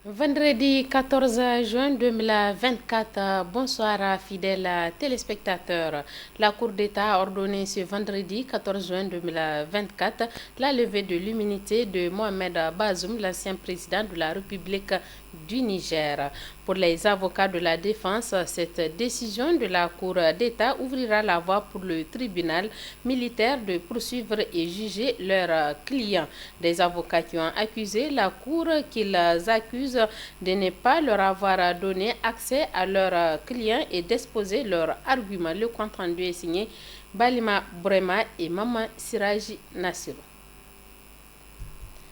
Vendredi 14 juin 2024, bonsoir fidèles téléspectateurs. La Cour d'État a ordonné ce vendredi 14 juin 2024 la levée de l'immunité de Mohamed Bazoum, l'ancien président de la République du Niger. Pour les avocats de la défense, cette décision de la Cour d'État ouvrira la voie pour le tribunal militaire de poursuivre et juger leurs clients. Des avocats qui ont accusé la Cour qu'ils accusent de ne pas leur avoir donné accès à leurs clients et d'exposer leurs arguments. Le compte rendu est signé Balima Brema et Maman Siraji Nassirou.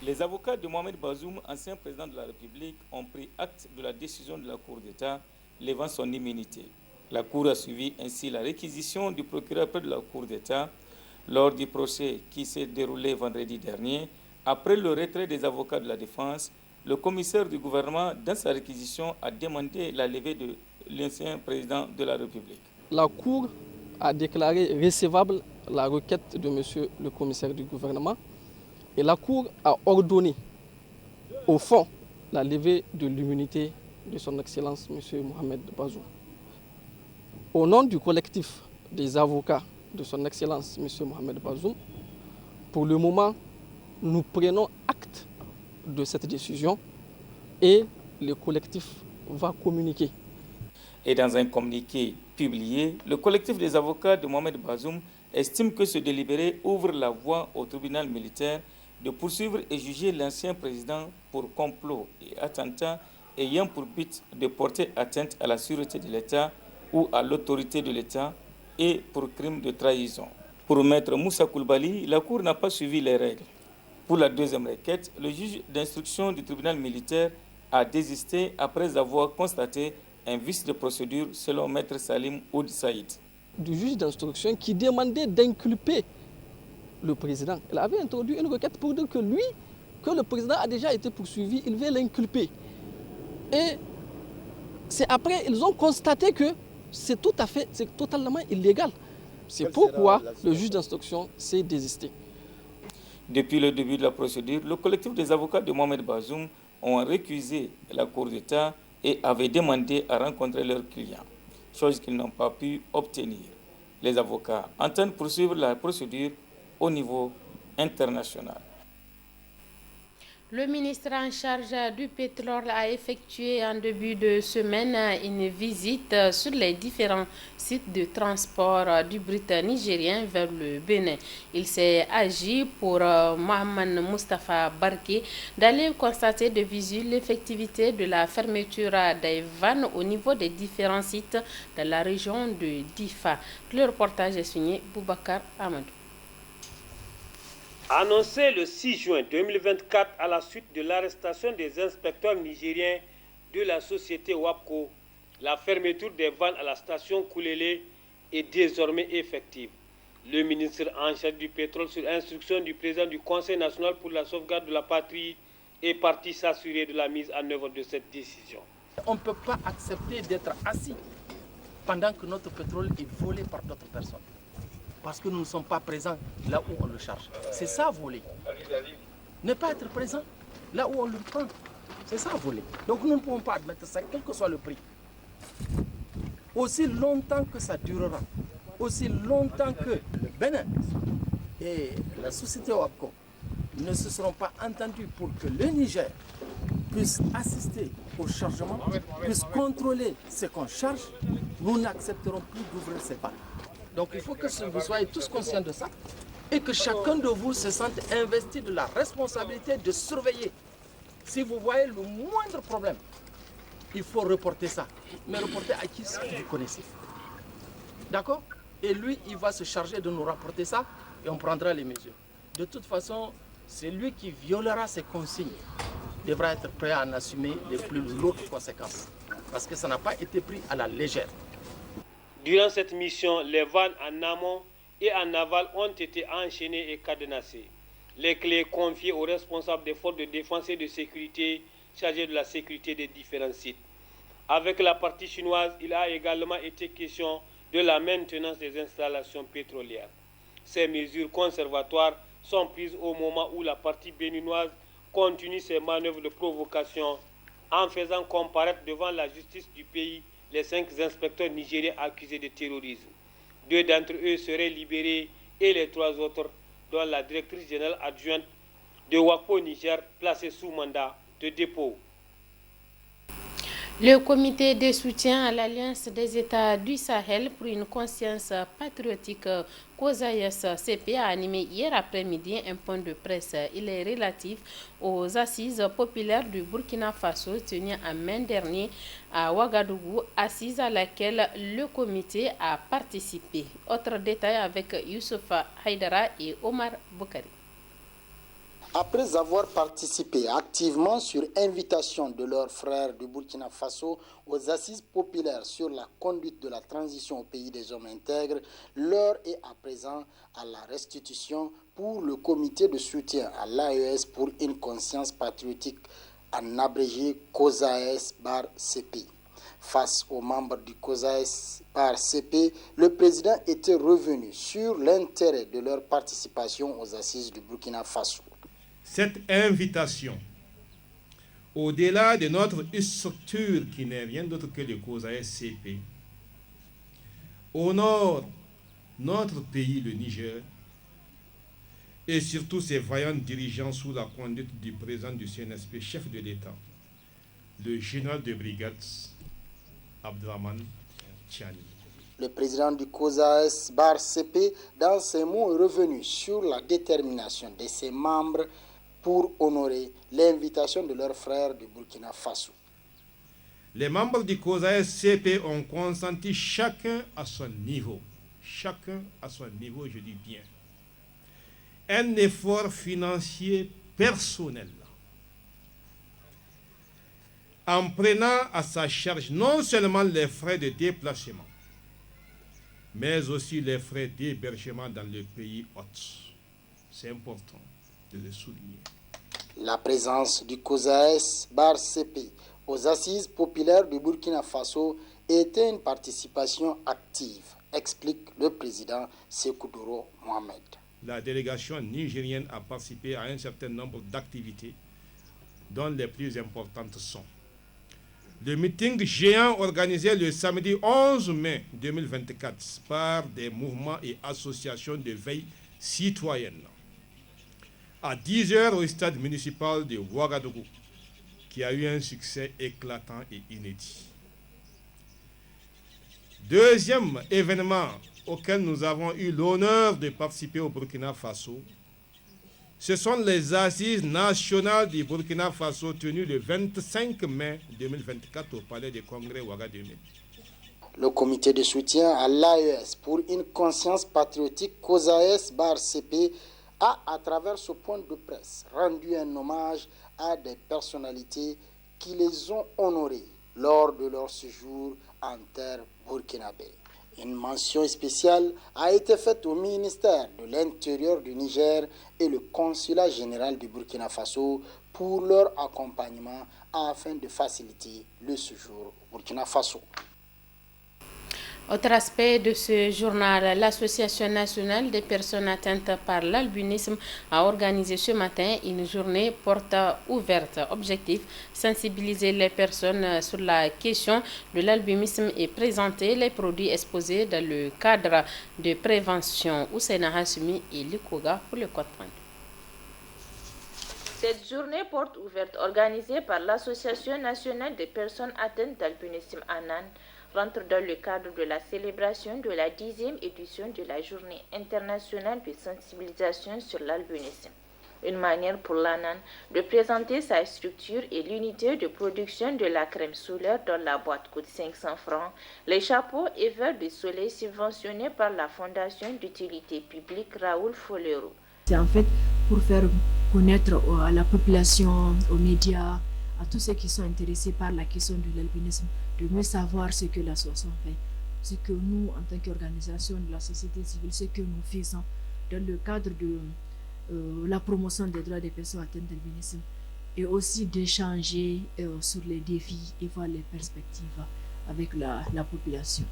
Les avocats de Mohamed Bazoum, ancien président de la République, ont pris acte de la décision de la Cour d'État levant son immunité. La Cour a suivi ainsi la réquisition du procureur près de la Cour d'État lors du procès qui s'est déroulé vendredi dernier. Après le retrait des avocats de la défense, le commissaire du gouvernement, dans sa réquisition, a demandé la levée de l'ancien président de la République. La Cour a déclaré recevable la requête de monsieur le commissaire du gouvernement et la Cour a ordonné au fond la levée de l'immunité de son Excellence monsieur Mohamed Bazoum. Au nom du collectif des avocats de son Excellence monsieur Mohamed Bazoum, pour le moment, nous prenons acte de cette décision et le collectif va communiquer. Et dans un communiqué publié, le collectif des avocats de Mohamed Bazoum estime que ce délibéré ouvre la voie au tribunal militaire de poursuivre et juger l'ancien président pour complot et attentat ayant pour but de porter atteinte à la sûreté de l'État ou à l'autorité de l'État et pour crime de trahison. Pour maître Moussa Koulibaly, la Cour n'a pas suivi les règles. Pour la deuxième requête, le juge d'instruction du tribunal militaire a désisté après avoir constaté un vice de procédure selon maître Salim Oud Saïd. Du juge d'instruction qui demandait d'inculper le président. Il avait introduit une requête pour dire que le président a déjà été poursuivi, il veut l'inculper. Et c'est après, ils ont constaté que c'est totalement illégal. C'est pourquoi le juge d'instruction s'est désisté. Depuis le début de la procédure, le collectif des avocats de Mohamed Bazoum ont récusé la Cour d'État et avaient demandé à rencontrer leurs clients, chose qu'ils n'ont pas pu obtenir. Les avocats entendent poursuivre la procédure au niveau international. Le ministre en charge du pétrole a effectué en début de semaine une visite sur les différents sites de transport du brut nigérien vers le Bénin. Il s'est agi pour Mohamed Moustapha Barké d'aller constater de visu l'effectivité de la fermeture des vannes au niveau des différents sites de la région de Difa. Le reportage est signé Boubacar Amadou. Annoncé le 6 juin 2024 à la suite de l'arrestation des inspecteurs nigériens de la société WAPCO, la fermeture des vannes à la station Koulélé est désormais effective. Le ministre en charge du pétrole, sur instruction du président du Conseil national pour la sauvegarde de la patrie, est parti s'assurer de la mise en œuvre de cette décision. On ne peut pas accepter d'être assis pendant que notre pétrole est volé par d'autres personnes. Parce que nous ne sommes pas présents là où on le charge. C'est ça voler. Ne pas être présent là où on le prend. C'est ça voler. Donc nous ne pouvons pas admettre ça, quel que soit le prix. Aussi longtemps que ça durera, aussi longtemps que le Bénin et la société WAPCO ne se seront pas entendus pour que le Niger puisse assister au chargement, puisse contrôler ce qu'on charge, nous n'accepterons plus d'ouvrir ces vannes. Donc il faut que vous soyez tous conscients de ça et que chacun de vous se sente investi de la responsabilité de surveiller. Si vous voyez le moindre problème, il faut reporter ça. Mais reporter à qui vous connaissez. D'accord? Et lui, il va se charger de nous rapporter ça et on prendra les mesures. De toute façon, c'est lui qui violera ces consignes. Il devra être prêt à en assumer les plus lourdes conséquences. Parce que ça n'a pas été pris à la légère. Durant cette mission, les vannes en amont et en aval ont été enchaînées et cadenassées. Les clés confiées aux responsables des forces de défense et de sécurité chargés de la sécurité des différents sites. Avec la partie chinoise, il a également été question de la maintenance des installations pétrolières. Ces mesures conservatoires sont prises au moment où la partie béninoise continue ses manœuvres de provocation en faisant comparaître devant la justice du pays les 5 inspecteurs nigériens accusés de terrorisme. 2 d'entre eux seraient libérés et les 3 autres, dont la directrice générale adjointe de WACPO Niger, placée sous mandat de dépôt. Le comité de soutien à l'Alliance des États du Sahel pour une conscience patriotique COSAES-CP a animé hier après-midi un point de presse. Il est relatif aux assises populaires du Burkina Faso tenues en mai dernier à Ouagadougou, assise à laquelle le comité a participé. Autre détail avec Youssoufa Haïdara et Omar Boukari. Après avoir participé activement sur invitation de leurs frères du Burkina Faso aux assises populaires sur la conduite de la transition au pays des hommes intègres, l'heure est à présent à la restitution pour le comité de soutien à l'AES pour une conscience patriotique, en abrégé COSAES-CP. Face aux membres du COSAES-CP, le président était revenu sur l'intérêt de leur participation aux assises du Burkina Faso. Cette invitation, au-delà de notre structure qui n'est rien d'autre que le COSAES-CP, honore notre pays, le Niger, et surtout ses vaillants dirigeants sous la conduite du président du CNSP, chef de l'État, le général de brigade Abdraman Tchani. Le président du COSAES-CP, dans ses mots, est revenu sur la détermination de ses membres pour honorer l'invitation de leurs frères du Burkina Faso. Les membres du COSAES-CP ont consenti chacun à son niveau, je dis bien, un effort financier personnel en prenant à sa charge non seulement les frais de déplacement, mais aussi les frais d'hébergement dans le pays hôte. C'est important de le souligner. La présence du COSAES-CP aux assises populaires du Burkina Faso était une participation active, explique le président Sékou Doro Mohamed. La délégation nigérienne a participé à un certain nombre d'activités, dont les plus importantes sont le meeting géant organisé le samedi 11 mai 2024 par des mouvements et associations de veille citoyenne à 10h au stade municipal de Ouagadougou, qui a eu un succès éclatant et inédit. Deuxième événement auquel nous avons eu l'honneur de participer au Burkina Faso, ce sont les assises nationales du Burkina Faso tenues le 25 mai 2024 au Palais des Congrès Ouagadougou. Le comité de soutien à l'AES pour une conscience patriotique COSAES-CP a, à travers ce point de presse, rendu un hommage à des personnalités qui les ont honorés lors de leur séjour en terre burkinabé. Une mention spéciale a été faite au ministère de l'Intérieur du Niger et le consulat général du Burkina Faso pour leur accompagnement afin de faciliter le séjour au Burkina Faso. Autre aspect de ce journal, l'Association nationale des personnes atteintes par l'albinisme a organisé ce matin une journée porte ouverte. Objectif, sensibiliser les personnes sur la question de l'albinisme et présenter les produits exposés dans le cadre de prévention. Ousseina Hassimi et Likoga pour le code 30. Cette journée porte ouverte organisée par l'Association nationale des personnes atteintes d'albinisme ANAN rentre dans le cadre de la célébration de la 10e édition de la Journée internationale de sensibilisation sur l'albinisme. Une manière pour l'ANAN de présenter sa structure et l'unité de production de la crème solaire dans la boîte coûte 500 francs, les chapeaux et verres de soleil subventionnés par la Fondation d'utilité publique Raoul Folero. C'est en fait pour faire connaître à la population, aux médias, à tous ceux qui sont intéressés par la question de l'albinisme, de mieux savoir ce que l'association fait, ce que nous, en tant qu'organisation de la société civile, ce que nous faisons dans le cadre de la promotion des droits des personnes atteintes d'albinisme, et aussi d'échanger sur les défis et voir les perspectives avec la population.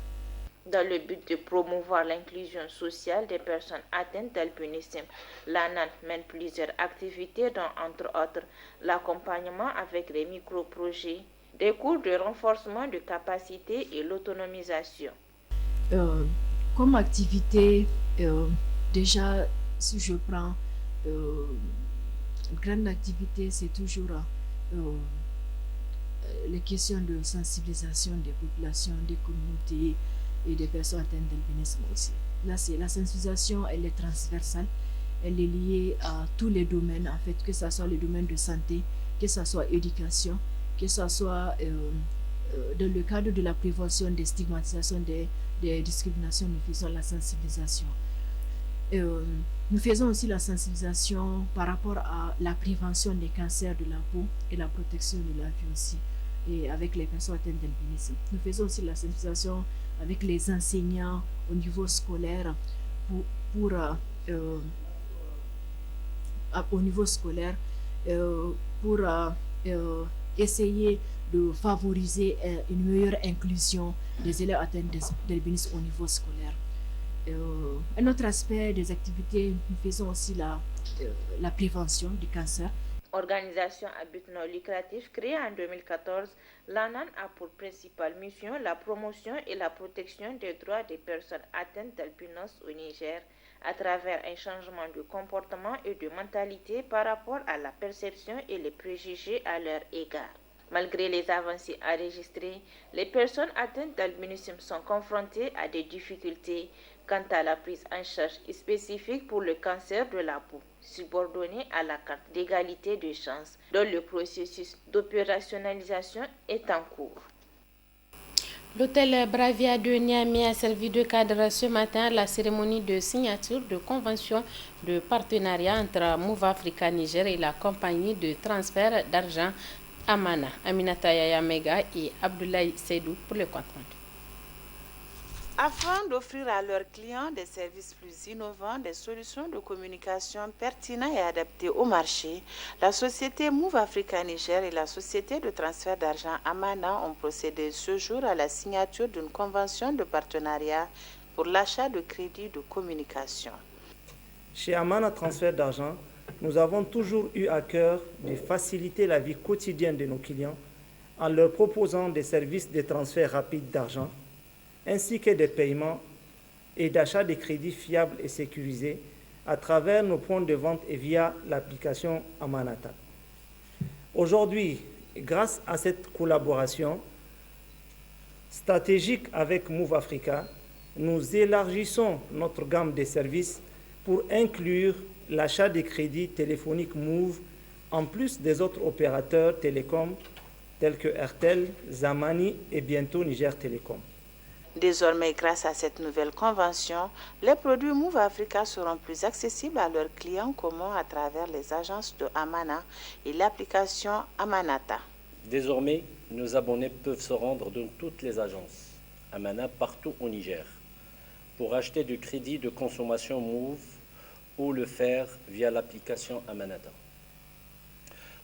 Dans le but de promouvoir l'inclusion sociale des personnes atteintes d'albinisme, l'ANAN mène plusieurs activités dont, entre autres, l'accompagnement avec les micro-projets, des cours de renforcement de capacité et l'autonomisation. Comme activité, déjà, si je prends une grande activité, c'est toujours les questions de sensibilisation des populations, des communautés et des personnes atteintes d'albinisme aussi. Là, c'est la sensibilisation, elle est transversale, elle est liée à tous les domaines, en fait, que ce soit le domaine de santé, que ce soit éducation, que ce soit dans le cadre de la prévention des stigmatisations, des discriminations, nous faisons la sensibilisation. Nous faisons aussi la sensibilisation par rapport à la prévention des cancers de la peau et la protection de la vie aussi, et avec les personnes atteintes d'albinisme. Nous faisons aussi la sensibilisation avec les enseignants au niveau scolaire au niveau scolaire pour essayer de favoriser une meilleure inclusion des élèves atteints d'albinisme au niveau scolaire. Un autre aspect des activités, nous faisons aussi la prévention du cancer. Organisation à but non lucratif créée en 2014, l'ANAN a pour principale mission la promotion et la protection des droits des personnes atteintes d'albinos au Niger à travers un changement de comportement et de mentalité par rapport à la perception et les préjugés à leur égard. Malgré les avancées enregistrées, les personnes atteintes d'albinisme sont confrontées à des difficultés quant à la prise en charge spécifique pour le cancer de la peau, subordonnée à la carte d'égalité des chances, dont le processus d'opérationnalisation est en cours. L'hôtel Bravia de Niamey a servi de cadre ce matin à la cérémonie de signature de convention de partenariat entre Move Africa Niger et la compagnie de transfert d'argent Amana. Aminata Yaya Mega et Abdoulaye Seydou pour le compte rendu. Afin d'offrir à leurs clients des services plus innovants, des solutions de communication pertinentes et adaptées au marché, la société Move Africa Niger et la société de transfert d'argent Amana ont procédé ce jour à la signature d'une convention de partenariat pour l'achat de crédits de communication. Chez Amana Transfert d'argent, nous avons toujours eu à cœur de faciliter la vie quotidienne de nos clients en leur proposant des services de transfert rapide d'argent, ainsi que des paiements et d'achat de crédits fiables et sécurisés à travers nos points de vente et via l'application Amanata. Aujourd'hui, grâce à cette collaboration stratégique avec Move Africa, nous élargissons notre gamme de services pour inclure l'achat de crédits téléphoniques Move en plus des autres opérateurs télécoms tels que Airtel, Zamani et bientôt Niger Telecom. Désormais, grâce à cette nouvelle convention, les produits Move Africa seront plus accessibles à leurs clients communs à travers les agences de Amana et l'application Amanata. Désormais, nos abonnés peuvent se rendre dans toutes les agences Amana partout au Niger pour acheter du crédit de consommation Move ou le faire via l'application Amanata.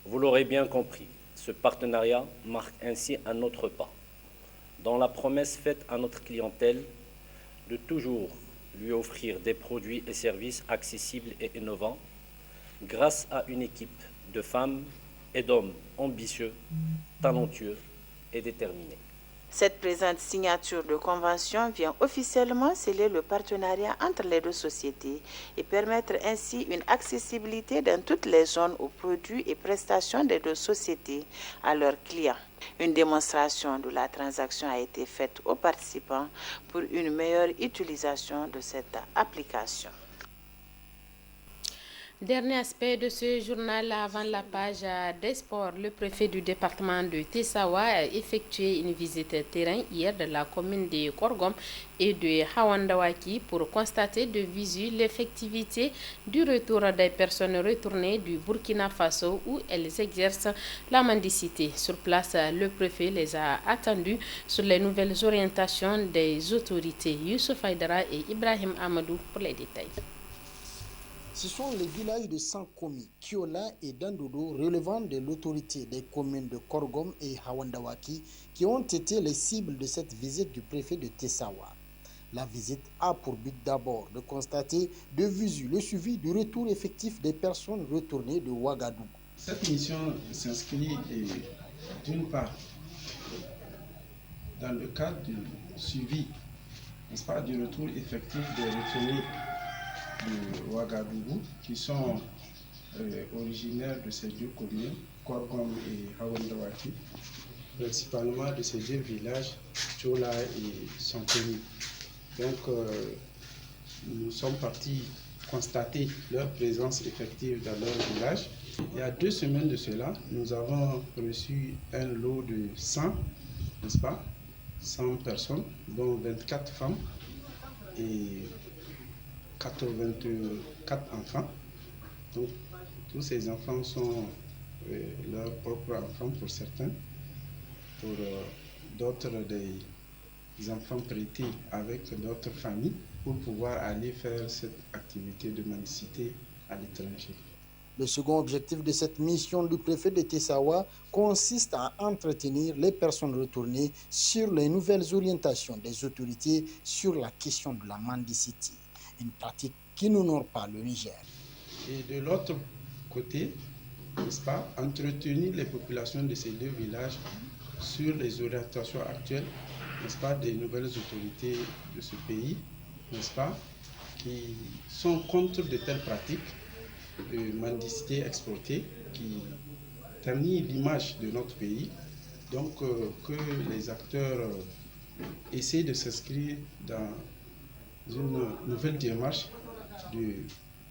Vous l'aurez bien compris, ce partenariat marque ainsi un autre pas dans la promesse faite à notre clientèle de toujours lui offrir des produits et services accessibles et innovants grâce à une équipe de femmes et d'hommes ambitieux, talentueux et déterminés. Cette présente signature de convention vient officiellement sceller le partenariat entre les deux sociétés et permettre ainsi une accessibilité dans toutes les zones aux produits et prestations des deux sociétés à leurs clients. Une démonstration de la transaction a été faite aux participants pour une meilleure utilisation de cette application. Dernier aspect de ce journal avant la page des sports. Le préfet du département de Tessawa a effectué une visite terrain hier de la commune de Korgom et de Hawandawaki pour constater de visu l'effectivité du retour des personnes retournées du Burkina Faso où elles exercent la mendicité. Sur place, le préfet les a attendus sur les nouvelles orientations des autorités. Youssouf Haïdara et Ibrahim Amadou pour les détails. Ce sont les villages de Sankomi, Kiola et Dandodo relevant de l'autorité des communes de Korgom et Hawandawaki qui ont été les cibles de cette visite du préfet de Tessawa. La visite a pour but d'abord de constater de visu le suivi du retour effectif des personnes retournées de Ouagadougou. Cette mission s'inscrit d'une part dans le cadre du suivi, n'est-ce pas, du retour effectif des retournés de Ouagadougou qui sont originaires de ces deux communes, Korgom et Hawandawati, principalement de ces deux villages, Tchola et Sankoni. Donc, nous sommes partis constater leur présence effective dans leur village. Il y a 2 semaines de cela, nous avons reçu un lot de 100, n'est-ce pas, 100 personnes, dont 24 femmes et 84 enfants. Donc, tous ces enfants sont leurs propres enfants pour certains, pour d'autres des enfants prêtés avec d'autres familles pour pouvoir aller faire cette activité de mendicité à l'étranger. Le second objectif de cette mission du préfet de Tessawa consiste à entretenir les personnes retournées sur les nouvelles orientations des autorités sur la question de la mendicité, une pratique qui n'honore pas le Niger. Et de l'autre côté, n'est-ce pas, entretenir les populations de ces 2 villages sur les orientations actuelles, n'est-ce pas, des nouvelles autorités de ce pays, n'est-ce pas, qui sont contre de telles pratiques de mendicité exportée qui ternit l'image de notre pays. Donc que les acteurs essaient de s'inscrire dans une nouvelle démarche de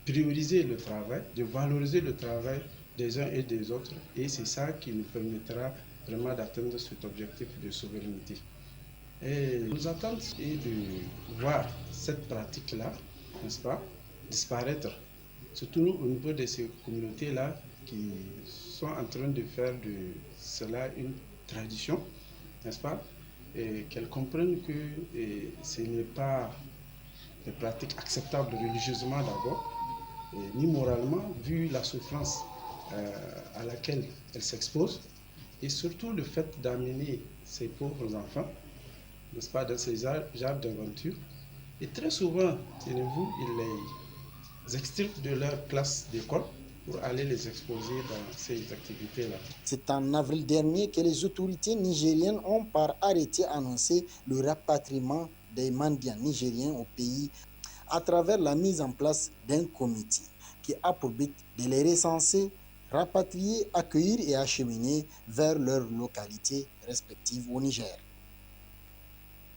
prioriser le travail, de valoriser le travail des uns et des autres. Et c'est ça qui nous permettra vraiment d'atteindre cet objectif de souveraineté. Et nos attentes est de voir cette pratique-là, n'est-ce pas, disparaître. Surtout au niveau de ces communautés-là qui sont en train de faire de cela une tradition, n'est-ce pas, et qu'elles comprennent que ce n'est pas des pratiques acceptables religieusement d'abord, ni moralement, vu la souffrance à laquelle elles s'exposent, et surtout le fait d'amener ces pauvres enfants, n'est-ce pas, dans ces genres d'aventure. Et très souvent, tenez-vous, ils les extirpent de leur classe d'école pour aller les exposer dans ces activités-là. C'est en avril dernier que les autorités nigériennes ont par arrêté annoncé le rapatriement des mendiants nigériens au pays à travers la mise en place d'un comité qui a pour but de les recenser, rapatrier, accueillir et acheminer vers leurs localités respectives au Niger.